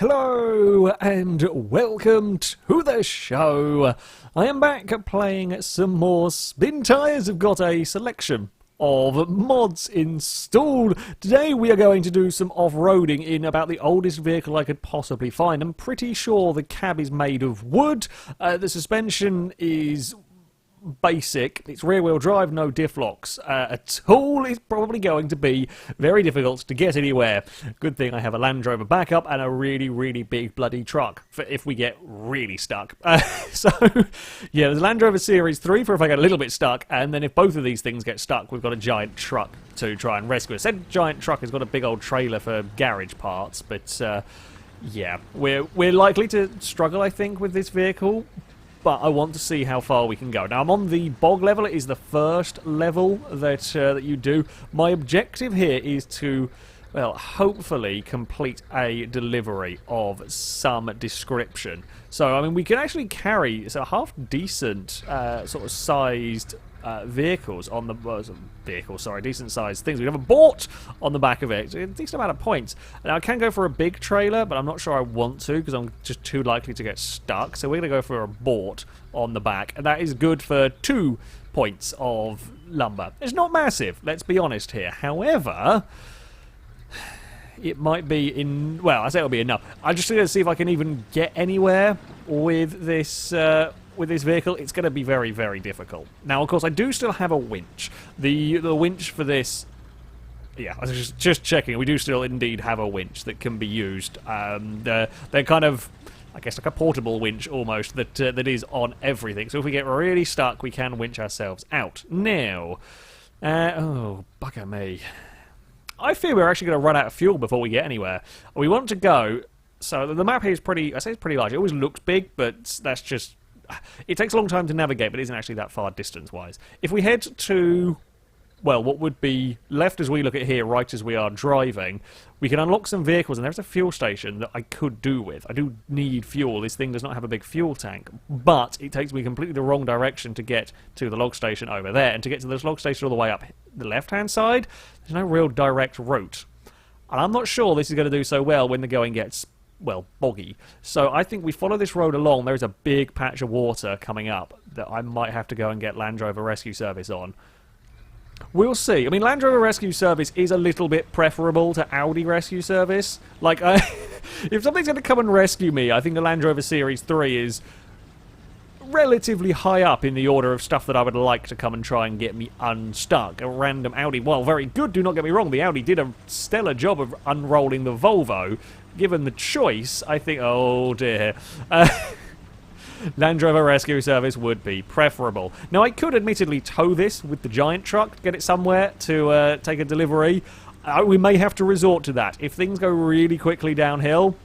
Hello and welcome to the show. I am back playing some more SpinTires. I've got a selection of mods installed. Today we are going to do some off-roading in about the oldest vehicle I could possibly find. I'm pretty sure the cab is made of wood. The suspension is basic. It's rear-wheel drive, no diff locks. A tool is probably going to be very difficult to get anywhere. Good thing I have a Land Rover backup and a really, really big bloody truck for if we get really stuck. So, yeah, there's Land Rover Series 3 for if I get a little bit stuck, and then if both of these things get stuck, we've got a giant truck to try and rescue us. That giant truck has got a big old trailer for garage parts, but yeah, we're likely to struggle, I think, with this vehicle. But I want to see how far we can go. Now, I'm on the bog level. It is the first level that you do. My objective here is to, well, hopefully complete a delivery of some description. So, I mean, we can actually carry half-decent sort of sized vehicles on the decent sized things. We have a boat on the back of it, so a decent amount of points. Now I can go for a big trailer, but I'm not sure I want to because I'm just too likely to get stuck. So we're going to go for a boat on the back, and that is good for 2 points of lumber. It's not massive, let's be honest here. However, it might be well, I say it'll be enough. I'm just going to see if I can even get anywhere with this. With this vehicle, it's going to be very, very difficult. Now, of course, I do still have a winch. The winch for this, yeah, I was just checking. We do still indeed have a winch that can be used. They're kind of, I guess, like a portable winch almost that is on everything. So if we get really stuck, we can winch ourselves out. Now, oh, bugger me. I fear we're actually going to run out of fuel before we get anywhere. We want to go. So the map here is pretty. I say it's pretty large. It always looks big, but that's just. It takes a long time to navigate, but it isn't actually that far distance-wise. If we head to, well, what would be left as we look at here, right as we are driving, we can unlock some vehicles, and there's a fuel station that I could do with. I do need fuel. This thing does not have a big fuel tank, but it takes me completely the wrong direction to get to the log station over there, and to get to this log station all the way up the left-hand side, there's no real direct route. And I'm not sure this is going to do so well when the going gets, well, boggy. So I think we follow this road along. There is a big patch of water coming up that I might have to go and get Land Rover Rescue Service on. We'll see. I mean, Land Rover Rescue Service is a little bit preferable to Audi Rescue Service. Like, if something's going to come and rescue me, I think the Land Rover Series 3 is relatively high up in the order of stuff that I would like to come and try and get me unstuck. A random Audi, well, very good, do not get me wrong, the Audi did a stellar job of unrolling the Volvo. Given the choice, I think, oh dear, Land Rover Rescue Service would be preferable. Now, I could admittedly tow this with the giant truck to get it somewhere to take a delivery. We may have to resort to that. If things go really quickly downhill,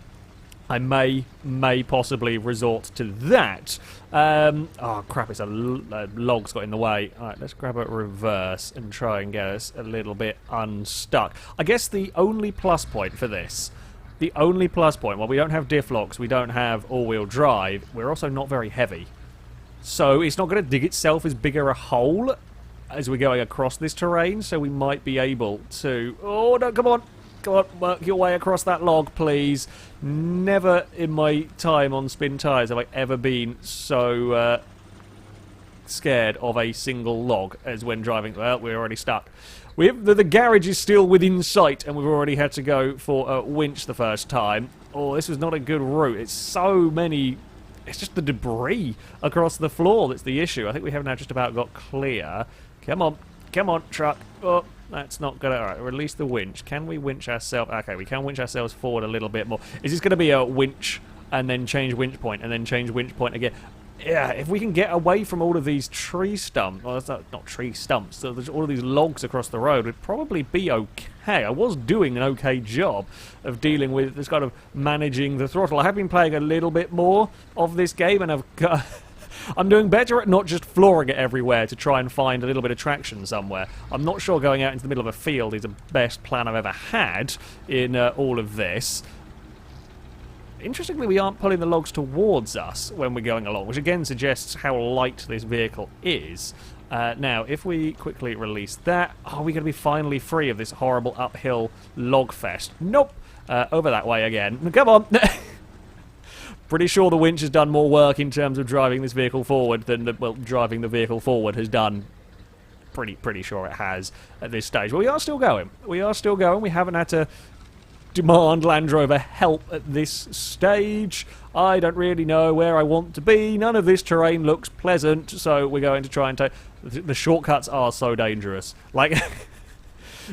I may possibly resort to that. Oh crap, it's a log's got in the way. Alright, let's grab a reverse and try and get us a little bit unstuck. I guess the only plus point for this, well, we don't have diff locks, we don't have all-wheel drive, we're also not very heavy. So it's not going to dig itself as bigger a hole as we're going across this terrain, so we might be able to... Oh, no, come on! Come on, work your way across that log, please. Never in my time on SpinTires have I ever been so scared of a single log as when driving. Well, we're already stuck. The garage is still within sight, and we've already had to go for a winch the first time. Oh, this was not a good route. It's so many... It's just the debris across the floor that's the issue. I think we have now just about got clear. Come on, truck. Oh, that's not good. Alright, release the winch. Can we winch ourselves? Okay, we can winch ourselves forward a little bit more. Is this going to be a winch and then change winch point and then change winch point again? Yeah, if we can get away from all of these tree stumps, well, that's not tree stumps, so there's all of these logs across the road, would probably be okay. I was doing an okay job of dealing with this kind of managing the throttle. I have been playing a little bit more of this game, and I'm doing better at not just flooring it everywhere to try and find a little bit of traction somewhere. I'm not sure going out into the middle of a field is the best plan I've ever had in all of this. Interestingly, we aren't pulling the logs towards us when we're going along, which again suggests how light this vehicle is. Now, if we quickly release that, are we going to be finally free of this horrible uphill log fest? Nope. Over that way again. Come on. Pretty sure the winch has done more work in terms of driving this vehicle forward than, driving the vehicle forward has done. Pretty sure it has at this stage. But we are still going. We are still going. We haven't had to demand Land Rover help at this stage. I don't really know where I want to be. None of this terrain looks pleasant, so we're going to try and take... The shortcuts are so dangerous. Like,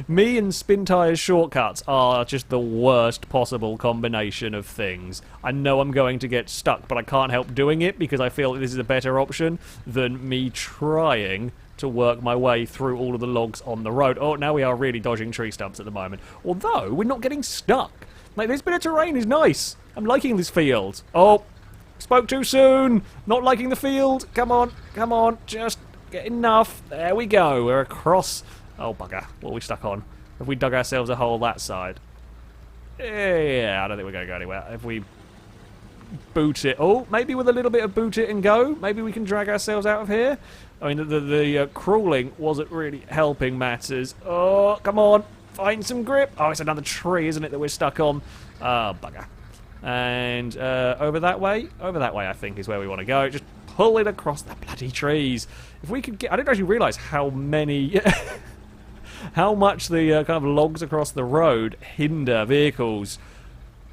me and SpinTires shortcuts are just the worst possible combination of things. I know I'm going to get stuck, but I can't help doing it because I feel this is a better option than me trying to work my way through all of the logs on the road. Oh, now we are really dodging tree stumps at the moment. Although, we're not getting stuck. Like, this bit of terrain is nice. I'm liking this field. Oh, spoke too soon. Not liking the field. Come on, just get enough. There we go. We're across. Oh, bugger. What are we stuck on? Have we dug ourselves a hole that side? Yeah, I don't think we're going to go anywhere. If we boot it... Oh, maybe with a little bit of boot it and go. Maybe we can drag ourselves out of here. I mean, the crawling wasn't really helping matters. Oh, come on. Find some grip. Oh, it's another tree, isn't it, that we're stuck on? Oh, bugger. And over that way? Over that way, I think, is where we want to go. Just pull it across the bloody trees. If we could get... I didn't actually realise how many... how much the kind of logs across the road hinder vehicles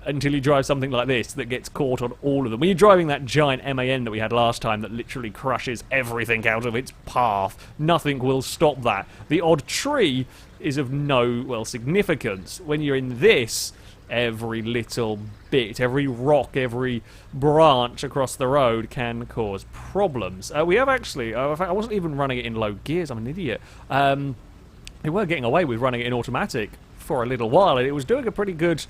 until you drive something like this that gets caught on all of them. When you're driving that giant MAN that we had last time that literally crushes everything out of its path, nothing will stop that. The odd tree is of no, well, significance. When you're in this, every little bit, every rock, every branch across the road can cause problems. We have actually... in fact, I wasn't even running it in low gears. I'm an idiot. We were getting away with running it in automatic for a little while, and it was doing a pretty good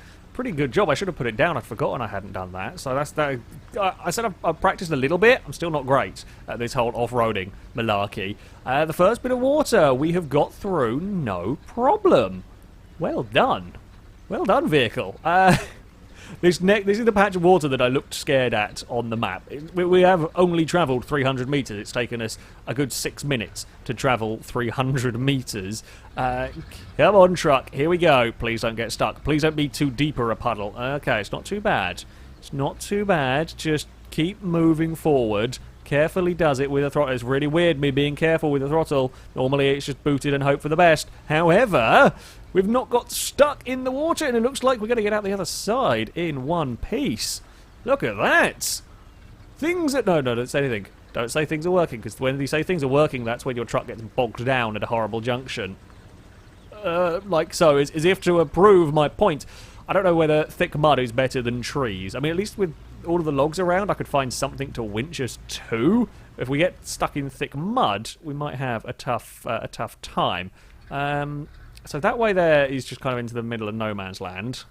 job. I should have put it down. I'd forgotten I hadn't done that. So that's that. I said I've practiced a little bit. I'm still not great at this whole off-roading malarkey. The first bit of water we have got through, no problem. Well done. Well done, vehicle. This is the patch of water that I looked scared at on the map. We have only travelled 300 metres. It's taken us a good 6 minutes to travel 300 metres. Come on, truck. Here we go. Please don't get stuck. Please don't be too deeper a puddle. Okay, it's not too bad. It's not too bad. Just keep moving forward. Carefully does it with a throttle. It's really weird, me being careful with the throttle. Normally it's just booted and hope for the best. However, we've not got stuck in the water, and it looks like we're going to get out the other side in one piece. Look at that! Things that... No, don't say anything. Don't say things are working, because when you say things are working, that's when your truck gets bogged down at a horrible junction. Like so, as if to prove my point. I don't know whether thick mud is better than trees. I mean, at least with all of the logs around, I could find something to winch us to. If we get stuck in thick mud, we might have a tough time. So that way there is just kind of into the middle of no man's land.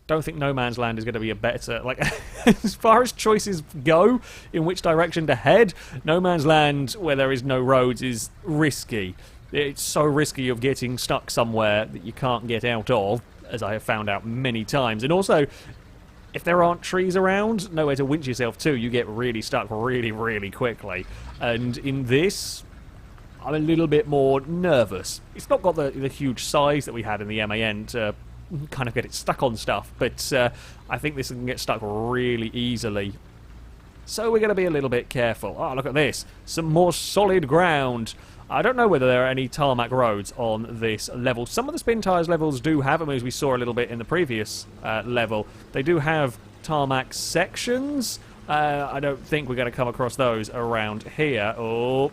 Don't think no man's land is going to be a better... Like, as far as choices go, in which direction to head, no man's land where there is no roads is risky. It's so risky of getting stuck somewhere that you can't get out of, as I have found out many times. And also, if there aren't trees around, nowhere to winch yourself to, you get really stuck really quickly. And in this, I'm a little bit more nervous. It's not got the huge size that we had in the MAN to kind of get it stuck on stuff, but I think this can get stuck really easily. So we're going to be a little bit careful. Oh, look at this. Some more solid ground. I don't know whether there are any tarmac roads on this level. Some of the SpinTires levels do have them, as we saw a little bit in the previous level. They do have tarmac sections. I don't think we're going to come across those around here. Oh,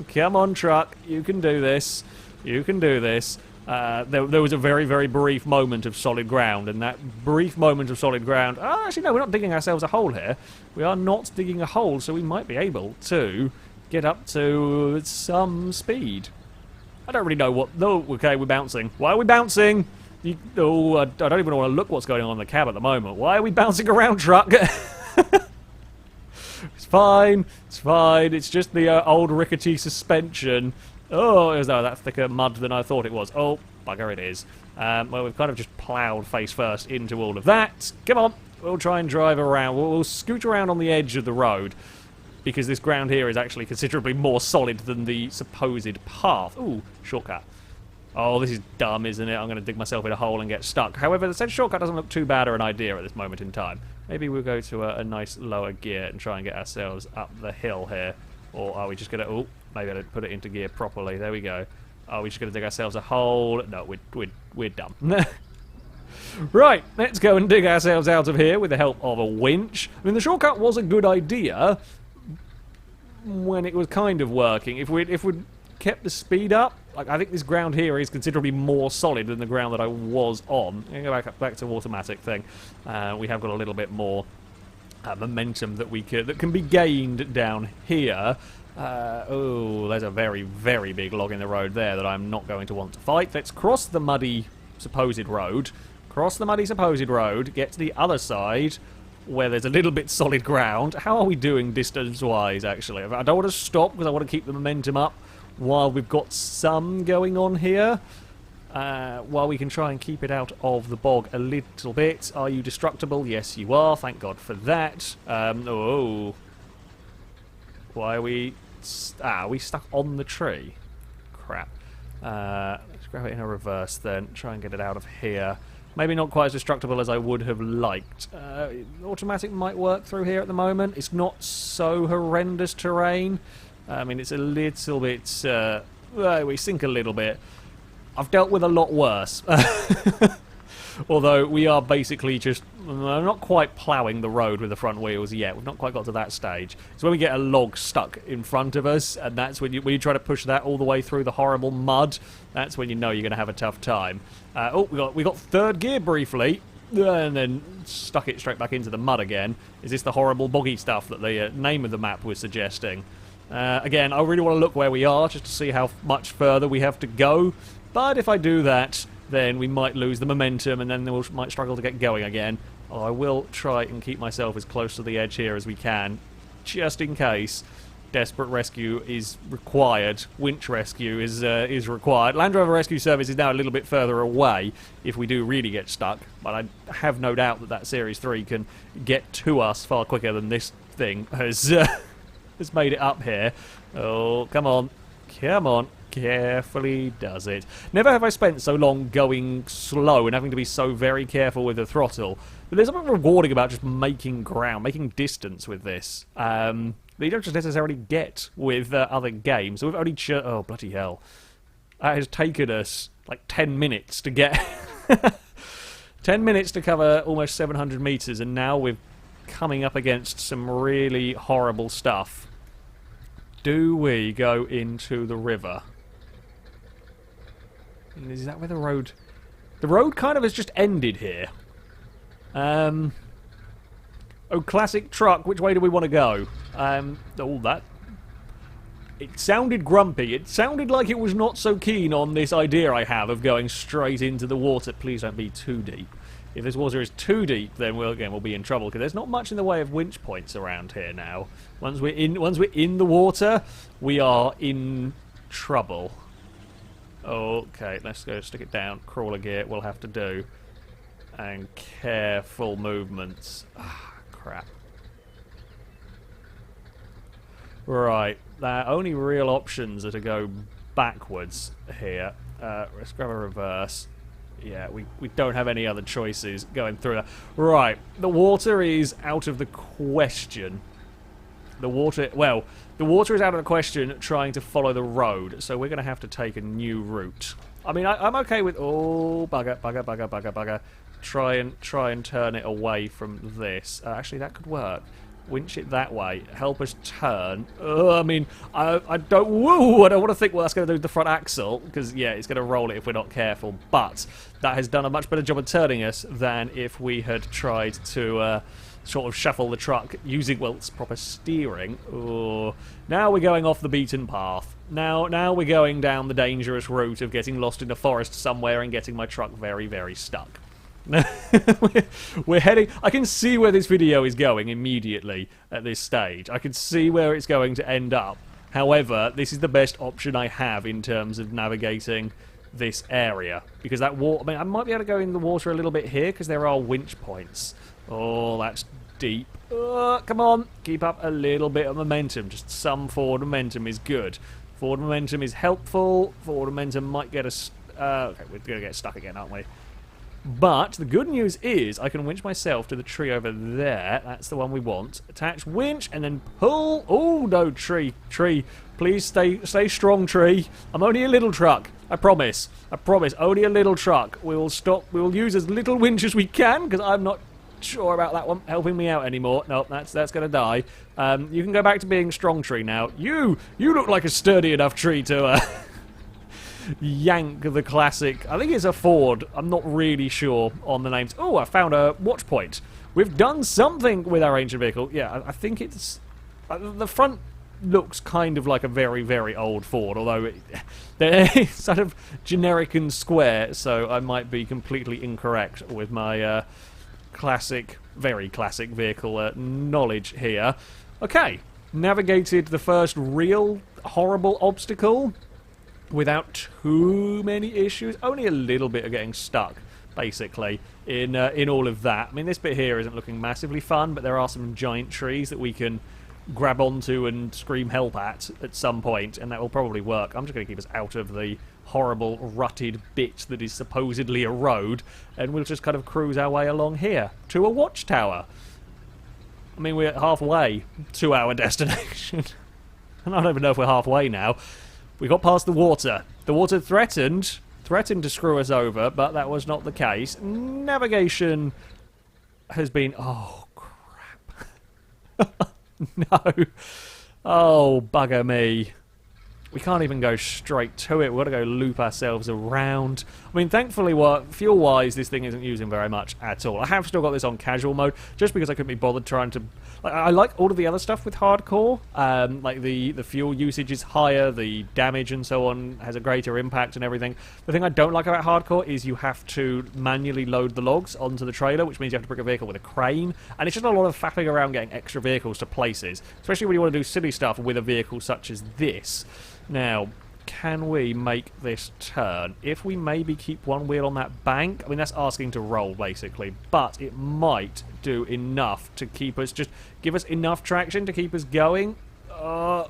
come on, truck. You can do this. You can do this. There was a very brief moment of solid ground, and that brief moment of solid ground... Oh, actually, no, we're not digging ourselves a hole here. We are not digging a hole, so we might be able to get up to some speed. I don't really know what... No, okay, we're bouncing. Why are we bouncing? I don't even want to look what's going on in the cab at the moment. Why are we bouncing around, truck? It's fine. It's fine. It's just the old rickety suspension. Oh, it was that thicker mud than I thought it was. Oh, bugger it is. Well, we've kind of just ploughed face first into all of that. Come on. We'll try and drive around. We'll scoot around on the edge of the road, because this ground here is actually considerably more solid than the supposed path. Ooh, shortcut. Oh, this is dumb, isn't it? I'm going to dig myself in a hole and get stuck. However, the said shortcut doesn't look too bad or an idea at this moment in time. Maybe we'll go to a nice lower gear and try and get ourselves up the hill here. Or are we just going to... Oh, maybe I didn't put it into gear properly. There we go. Are we just going to dig ourselves a hole? No, we're dumb. Right, let's go and dig ourselves out of here with the help of a winch. I mean, the shortcut was a good idea when it was kind of working. If we'd kept the speed up, like, I think this ground here is considerably more solid than the ground that I was on. I'm going to go back to automatic thing. We have got a little bit more momentum that can be gained down here. Oh, there's a very, very big log in the road there that I'm not going to want to fight. Let's cross the muddy supposed road. Cross the muddy supposed road, get to the other side where there's a little bit solid ground. How are we doing distance-wise, actually? I don't want to stop because I want to keep the momentum up while we've got some going on here. While we can try and keep it out of the bog a little bit. Are you destructible? Yes, you are. Thank God for that. Oh. Why are we... are we stuck on the tree? Crap. Let's grab it in a reverse then. Try and get it out of here. Maybe not quite as destructible as I would have liked. Automatic might work through here at the moment. It's not so horrendous terrain. I mean, it's a little bit... we sink a little bit. I've dealt with a lot worse. Although we are basically just not quite ploughing the road with the front wheels yet. We've not quite got to that stage. It's when we get a log stuck in front of us, and that's when you try to push that all the way through the horrible mud. That's when you know you're going to have a tough time. Oh, we got third gear briefly, and then stuck it straight back into the mud again. Is this the horrible boggy stuff that the name of the map was suggesting? Again, I really want to look where we are just to see how much further we have to go. But if I do that, then we might lose the momentum and then we might struggle to get going again. Oh, I will try and keep myself as close to the edge here as we can, just in case. Desperate rescue is required. Winch rescue is required. Land Rover Rescue Service is now a little bit further away if we do really get stuck, but I have no doubt that Series 3 can get to us far quicker than this thing has made it up here. Oh, come on. Come on. Carefully does it. Never have I spent so long going slow and having to be so very careful with the throttle. But there's something rewarding about just making ground, making distance with this. That you don't just necessarily get with other games. So we've only... oh, bloody hell. That has taken us like 10 minutes to get... 10 minutes to cover almost 700 metres, and now we're coming up against some really horrible stuff. Do we go into the river? Is that where the road... The road kind of has just ended here. Oh, classic truck, which way do we want to go? Oh, that... It sounded grumpy. It sounded like it was not so keen on this idea I have of going straight into the water. Please don't be too deep. If this water is too deep, then we'll be in trouble, because there's not much in the way of winch points around here now. Once we're in the water, we are in trouble. Okay, let's go stick it down. Crawler gear we'll have to do. And careful movements. Ah, crap. Right, the only real options are to go backwards here. Let's grab a reverse. Yeah, we don't have any other choices going through that. Right, the water is out of the question. The water is out of the question trying to follow the road, so we're going to have to take a new route. I mean, I'm okay with... Oh, bugger. Try and turn it away from this. Actually, that could work. Winch it that way. Help us turn. I mean, I don't want to think what that's going to do to the front axle, because, yeah, it's going to roll it if we're not careful. But that has done a much better job of turning us than if we had tried to... sort of shuffle the truck using, well, it's proper steering. Oh, now we're going off the beaten path. Now we're going down the dangerous route of getting lost in the forest somewhere and getting my truck very, very stuck. We're heading... I can see where this video is going immediately at this stage. I can see where it's going to end up. However, this is the best option I have in terms of navigating this area. Because that water... I mean, I might be able to go in the water a little bit here because there are winch points. Oh, that's deep. Come on. Keep up a little bit of momentum. Just some forward momentum is good. Forward momentum is helpful. Forward momentum might get us Okay, we're going to get stuck again, aren't we? But the good news is I can winch myself to the tree over there. That's the one we want. Attach winch and then pull. Oh, no, tree. Please stay strong, tree. I'm only a little truck. I promise. Only a little truck. We will use as little winch as we can because I'm not sure about that one helping me out anymore. Nope, that's going to die. You can go back to being strong, tree, now. You look like a sturdy enough tree to... yank the classic. I think it's a Ford. I'm not really sure on the names. Oh, I found a watch point. We've done something with our ancient vehicle. Yeah, I think it's... the front looks kind of like a very, very old Ford, although they're sort of generic and square, so I might be completely incorrect with my classic, very classic vehicle knowledge here. Okay, navigated the first real horrible obstacle without too many issues. Only a little bit of getting stuck, basically, in all of that. I mean, this bit here isn't looking massively fun, but there are some giant trees that we can grab onto and scream help at some point, and that will probably work. I'm just going to keep us out of the horrible rutted bit that is supposedly a road, and we'll just kind of cruise our way along here to a watchtower. I mean, we're halfway to our destination. And I don't even know if we're halfway now. We got past the water. The water threatened to screw us over, but that was not the case. Navigation has been... Oh, crap. No. Oh, bugger me. We can't even go straight to it. We've got to go loop ourselves around. I mean, thankfully, fuel-wise, this thing isn't using very much at all. I have still got this on casual mode, just because I couldn't be bothered trying to... I like all of the other stuff with hardcore. Like, the fuel usage is higher, the damage and so on has a greater impact and everything. The thing I don't like about hardcore is you have to manually load the logs onto the trailer, which means you have to bring a vehicle with a crane. And it's just a lot of faffing around getting extra vehicles to places, especially when you want to do silly stuff with a vehicle such as this. Now, can we make this turn? If we maybe keep one wheel on that bank, I mean, that's asking to roll, basically, but it might do enough to keep us, just give us enough traction to keep us going, or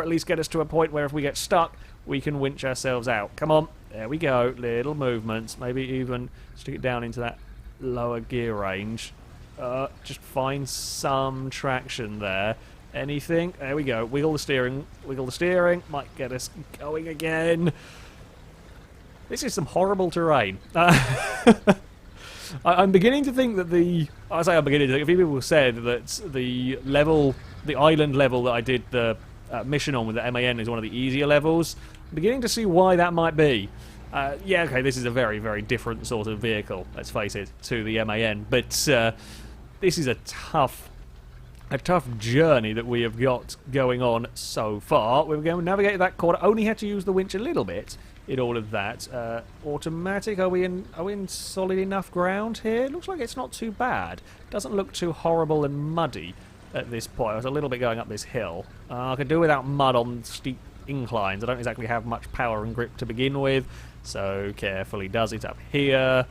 at least get us to a point where if we get stuck, we can winch ourselves out. Come on, there we go, little movements, maybe even stick it down into that lower gear range. Just find some traction there. Anything? There we go. Wiggle the steering. Might get us going again. This is some horrible terrain. I'm beginning to think that I say I'm beginning to think, a few people said that the island level that I did the mission on with the MAN is one of the easier levels. I'm beginning to see why that might be. Yeah, okay, this is a very, very different sort of vehicle, let's face it, to the MAN. But this is a tough journey that we have got going on so far. We're going to navigate that corner. Only had to use the winch a little bit in all of that. Automatic. Are we in solid enough ground here? It looks like it's not too bad. Doesn't look too horrible and muddy at this point. I was a little bit going up this hill. I could do without mud on steep inclines. I don't exactly have much power and grip to begin with, so carefully does it up here.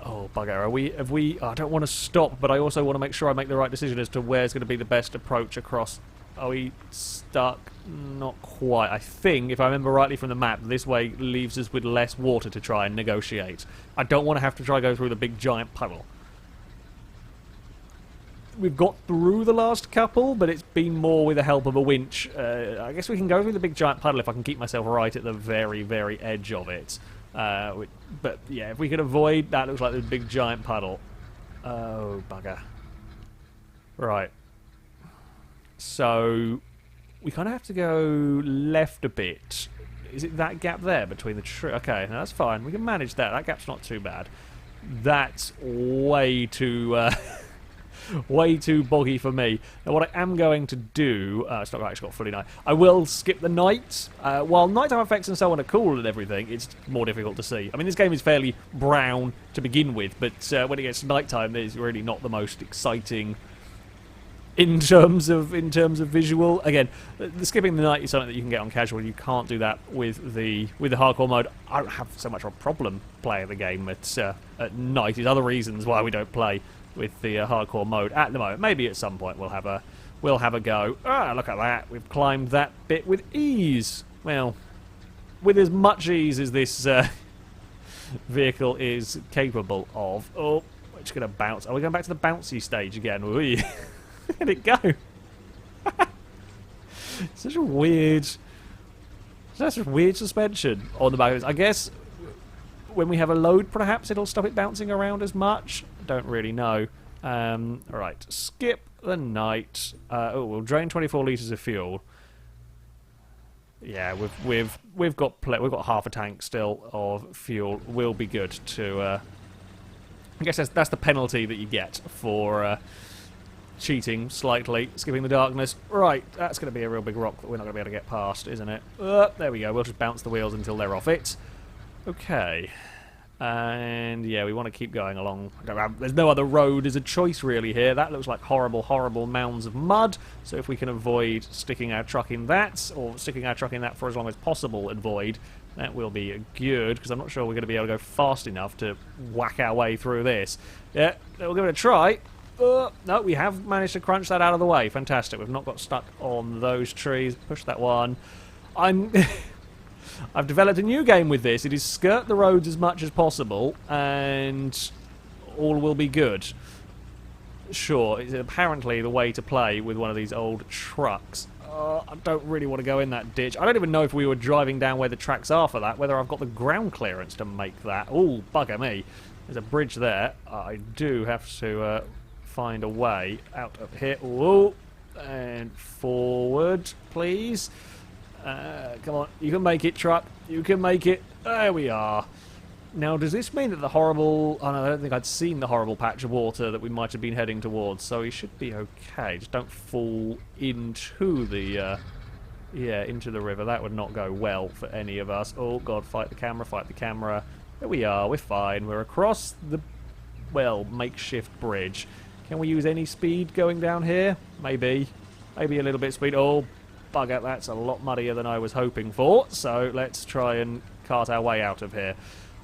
Oh, bugger. Have we... I don't want to stop, but I also want to make sure I make the right decision as to where's going to be the best approach across. Are we stuck? Not quite. I think, if I remember rightly from the map, this way leaves us with less water to try and negotiate. I don't want to have to try and go through the big giant puddle. We've got through the last couple, but it's been more with the help of a winch. I guess we can go through the big giant puddle if I can keep myself right at the very, very edge of it. But yeah, if we could avoid that, looks like the big giant puddle. Oh, bugger. Right. So we kind of have to go left a bit. Is it that gap there between the tree? Okay, no, that's fine. We can manage that. That gap's not too bad. That's way too... way too boggy for me. Now what I am going to do... it's not actually got fully night. I will skip the night. While nighttime effects and so on are cool and everything, it's more difficult to see. I mean, this game is fairly brown to begin with, but when it gets to nighttime, it's really not the most exciting in terms of visual. Again, the skipping the night is something that you can get on casual. You can't do that with the hardcore mode. I don't have so much of a problem playing the game at night. There's other reasons why we don't play with the hardcore mode at the moment. Maybe at some point we'll have a go. Ah, look at that. We've climbed that bit with ease. Well, with as much ease as this vehicle is capable of. Oh, we're just going to bounce. Are we going back to the bouncy stage again? Look at it go. Such a weird suspension on the back of this. I guess when we have a load, perhaps it'll stop it bouncing around as much. Don't really know. Right, skip the night. We'll drain 24 litres of fuel. Yeah, we've got half a tank still of fuel. We'll be good to. I guess that's the penalty that you get for cheating slightly, skipping the darkness. Right, that's going to be a real big rock that we're not going to be able to get past, isn't it? There we go. We'll just bounce the wheels until they're off it. Okay. And yeah, we want to keep going along. There's no other road as a choice really here. That looks like horrible, horrible mounds of mud. So if we can avoid sticking our truck in that, or sticking our truck in that for as long as possible, avoid, that will be good, because I'm not sure we're going to be able to go fast enough to whack our way through this. Yeah, we'll give it a try. No, we have managed to crunch that out of the way. Fantastic. We've not got stuck on those trees. Push that one. I've developed a new game with this. It is skirt the roads as much as possible, and all will be good. Sure, it's apparently the way to play with one of these old trucks. I don't really want to go in that ditch. I don't even know if we were driving down where the tracks are for that, whether I've got the ground clearance to make that. Oh, bugger me. There's a bridge there. I do have to find a way out of here. Whoa, and forward, please. Come on, you can make it, truck. You can make it. There we are. Now, does this mean that the horrible... Oh, no, I don't think I'd seen the horrible patch of water that we might have been heading towards, so we should be okay. Just don't fall into the... yeah, into the river. That would not go well for any of us. Oh, God, fight the camera, fight the camera. There we are, we're fine. We're across the, well, makeshift bridge. Can we use any speed going down here? Maybe. Maybe a little bit of speed. Oh, bugger, that's a lot muddier than I was hoping for. So let's try and cart our way out of here.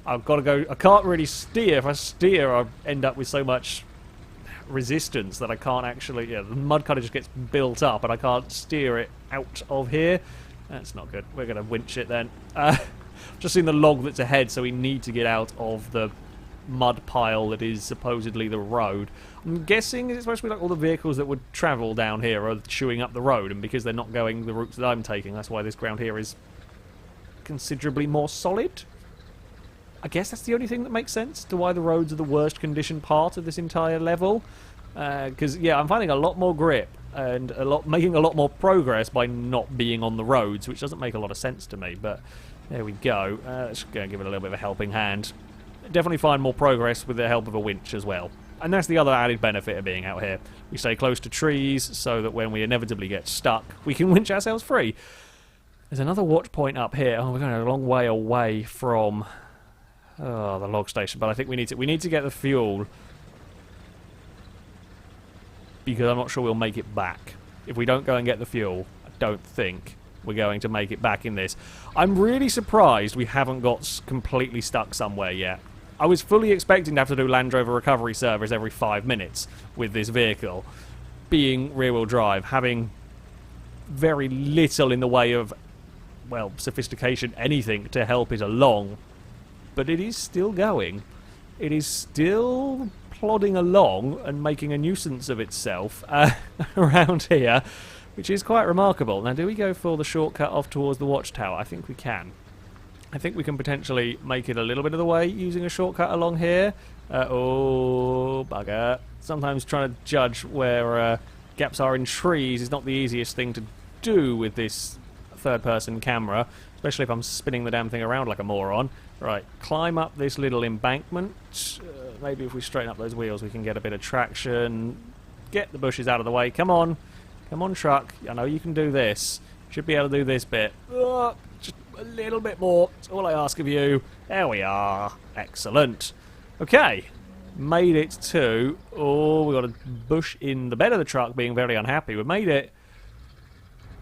I've got to go... I can't really steer. If I steer, I end up with so much resistance that I can't actually... Yeah, the mud kind of just gets built up and I can't steer it out of here. That's not good. We're going to winch it then. Just seen the log that's ahead, so we need to get out of the mud pile that is supposedly the road. I'm guessing it's supposed to be like all the vehicles that would travel down here are chewing up the road, and because they're not going the routes that I'm taking, that's why this ground here is considerably more solid. I guess that's the only thing that makes sense to why the roads are the worst conditioned part of this entire level. Because, yeah, I'm finding a lot more grip and making a lot more progress by not being on the roads, which doesn't make a lot of sense to me, but there we go. Let's go and give it a little bit of a helping hand. Definitely find more progress with the help of a winch as well. And that's the other added benefit of being out here. We stay close to trees so that when we inevitably get stuck, we can winch ourselves free. There's another watch point up here. Oh, we're going a long way away from... Oh, the log station, but I think we need to get the fuel, because I'm not sure we'll make it back. If we don't go and get the fuel, I don't think we're going to make it back in this. I'm really surprised we haven't got completely stuck somewhere yet. I was fully expecting to have to do Land Rover recovery service every 5 minutes with this vehicle, being rear-wheel drive, having very little in the way of, well, sophistication, anything to help it along. But it is still going. It is still plodding along and making a nuisance of itself around here, which is quite remarkable. Now, do we go for the shortcut off towards the watchtower? I think we can. I think we can potentially make it a little bit of the way using a shortcut along here. Oh, bugger. Sometimes trying to judge where gaps are in trees is not the easiest thing to do with this third-person camera, especially if I'm spinning the damn thing around like a moron. Right, climb up this little embankment. Maybe if we straighten up those wheels we can get a bit of traction. Get the bushes out of the way. Come on. Come on, truck. I know you can do this. Should be able to do this bit. Just a little bit more. That's all I ask of you. There we are. Excellent. Okay. Made it to... Oh, we've got a bush in the bed of the truck being very unhappy. We made it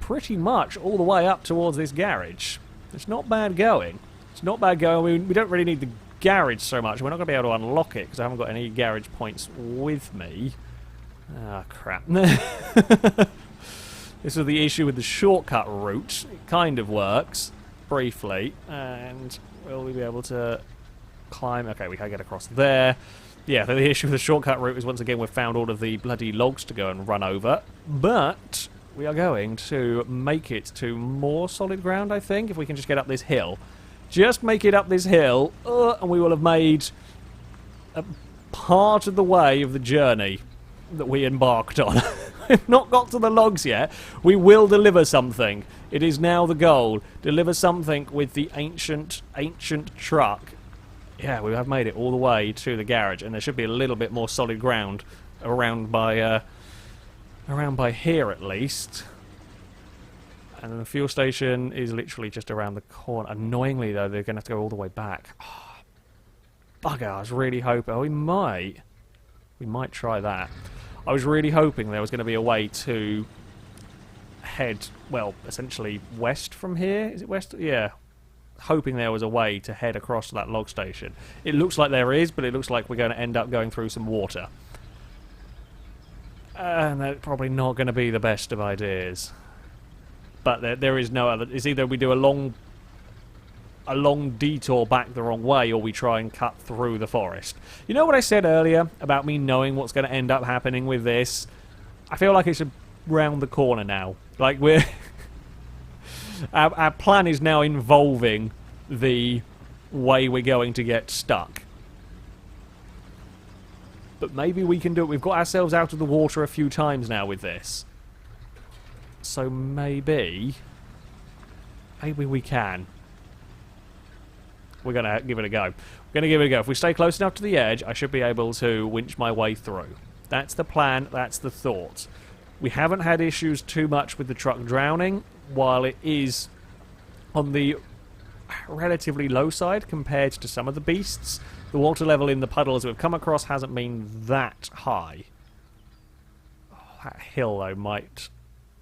pretty much all the way up towards this garage. It's not bad going. It's not bad going. We don't really need the garage so much. We're not going to be able to unlock it because I haven't got any garage points with me. Ah, crap. This is the issue with the shortcut route. It kind of works, briefly, and will we be able to climb? Okay, we can get across there. Yeah, the issue with the shortcut route is once again we've found all of the bloody logs to go and run over, but we are going to make it to more solid ground, I think, if we can just get up this hill. Just make it up this hill, and we will have made a part of the way of the journey that we embarked on. We've not got to the logs yet. We will deliver something. It is now the goal. Deliver something with the ancient truck. Yeah, we have made it all the way to the garage, and there should be a little bit more solid ground around by here at least. And then the fuel station is literally just around the corner. Annoyingly, though, they're going to have to go all the way back. Oh, bugger, I was really hoping... Oh, we might try that. I was really hoping there was going to be a way to head, well, essentially west from here. Is it west? Yeah. Hoping there was a way to head across to that log station. It looks like there is, but it looks like we're going to end up going through some water. And that's probably not going to be the best of ideas. But there is no other... It's either we do a long detour back the wrong way, or we try and cut through the forest. You know what I said earlier about me knowing what's going to end up happening with this? I feel like it's around the corner now. Like we're... Our plan is now involving the way we're going to get stuck. But maybe we can do it. We've got ourselves out of the water a few times now with this. So maybe we can. We're going to give it a go. We're going to give it a go. If we stay close enough to the edge, I should be able to winch my way through. That's the plan. That's the thought. We haven't had issues too much with the truck drowning, while it is on the relatively low side compared to some of the beasts. The water level in the puddles we've come across hasn't been that high. Oh, that hill, though, might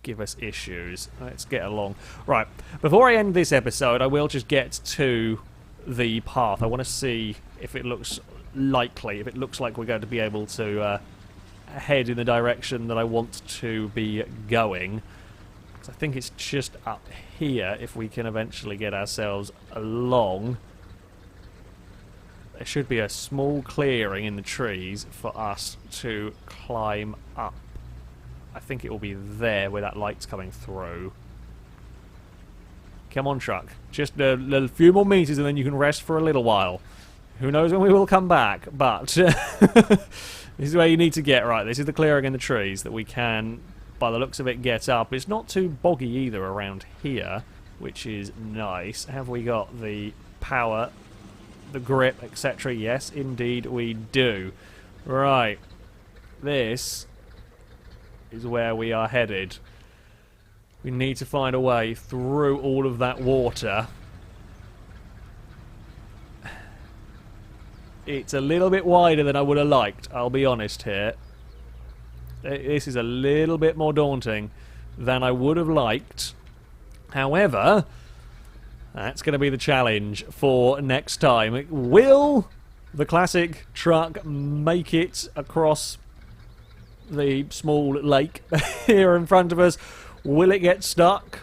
give us issues. Let's get along. Right, before I end this episode, I will just get to the path. I want to see if it looks likely, if it looks like we're going to be able to head in the direction that I want to be going. I think it's just up here if we can eventually get ourselves along. There should be a small clearing in the trees for us to climb up. I think it will be there where that light's coming through. Come on, truck. Just a few more meters and then you can rest for a little while. Who knows when we will come back, but this is where you need to get. Right, this is the clearing in the trees that we can, by the looks of it, get up. It's not too boggy either around here, which is nice. Have we got the power, the grip, etc.? Yes, indeed we do. Right. This is where we are headed. We need to find a way through all of that water. It's a little bit wider than I would have liked, I'll be honest here. This is a little bit more daunting than I would have liked. However, that's going to be the challenge for next time. Will the classic truck make it across the small lake here in front of us? Will it get stuck?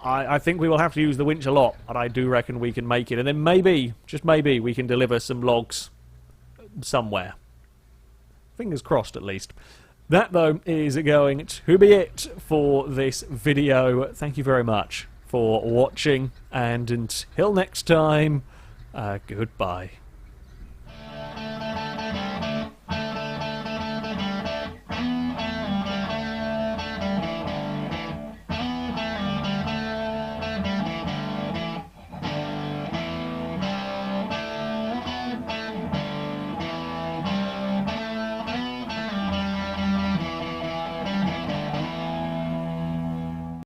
I think we will have to use the winch a lot, and I do reckon we can make it. And then maybe, just maybe, we can deliver some logs somewhere. Fingers crossed, at least. That, though, is going to be it for this video. Thank you very much for watching, and until next time, goodbye.